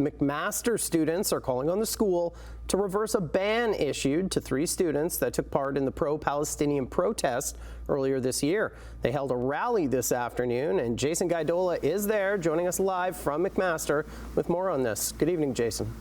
McMaster students are calling on the school to reverse a ban issued to 3 students that took part in the pro-Palestinian protest earlier this year. They held a rally this afternoon, and Jason Gaidola is there joining us live from McMaster with more on this. Good evening, Jason.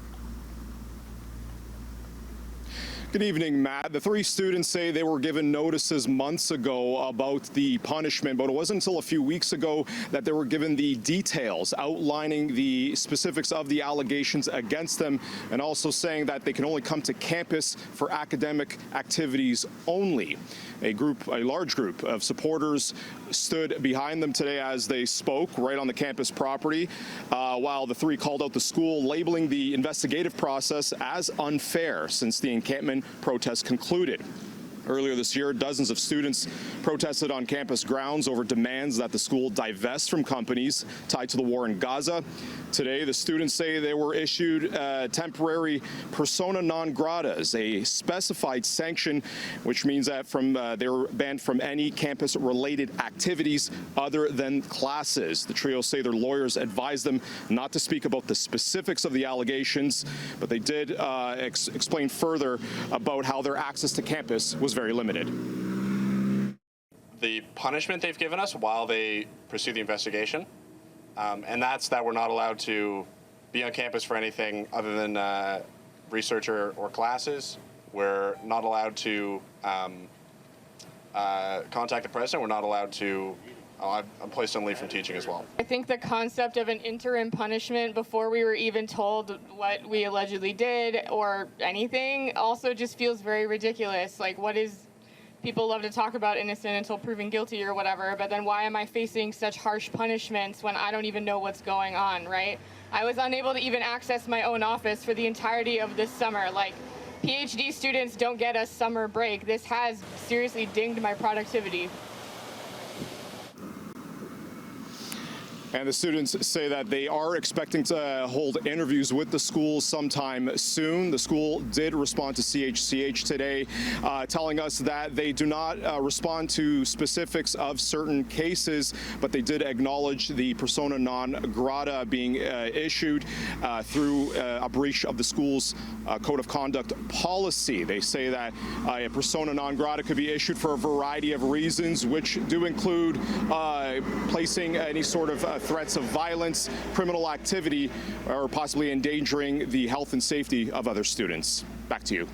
Good evening, Matt. The 3 students say they were given notices months ago about the punishment, but it wasn't until a few weeks ago that they were given the details outlining the specifics of the allegations against them, and also saying that they can only come to campus for academic activities only. A large group of supporters stood behind them today as they spoke right on the campus property, while the 3 called out the school, labeling the investigative process as unfair since the encampment protest concluded. Earlier this year, dozens of students protested on campus grounds over demands that the school divest from companies tied to the war in Gaza. Today, the students say they were issued temporary persona non gratas, a specified sanction, which means that they were banned from any campus-related activities other than classes. The trio say their lawyers advised them not to speak about the specifics of the allegations, but they did explain further about how their access to campus was very limited. The punishment they've given us while they pursue the investigation, and that's that we're not allowed to be on campus for anything other than research or classes. We're not allowed to contact the president. We're not allowed to. I'm placed on leave from teaching as well. I think the concept of an interim punishment before we were even told what we allegedly did or anything also just feels very ridiculous. Like, people love to talk about innocent until proven guilty or whatever, but then why am I facing such harsh punishments when I don't even know what's going on, right? I was unable to even access my own office for the entirety of this summer. Like, PhD students don't get a summer break. This has seriously dinged my productivity. And the students say that they are expecting to hold interviews with the school sometime soon. The school did respond to CHCH today, telling us that they do not respond to specifics of certain cases, but they did acknowledge the persona non grata being issued through a breach of the school's code of conduct policy. They say that a persona non grata could be issued for a variety of reasons, which do include placing any sort of threats of violence, criminal activity, or possibly endangering the health and safety of other students. Back to you.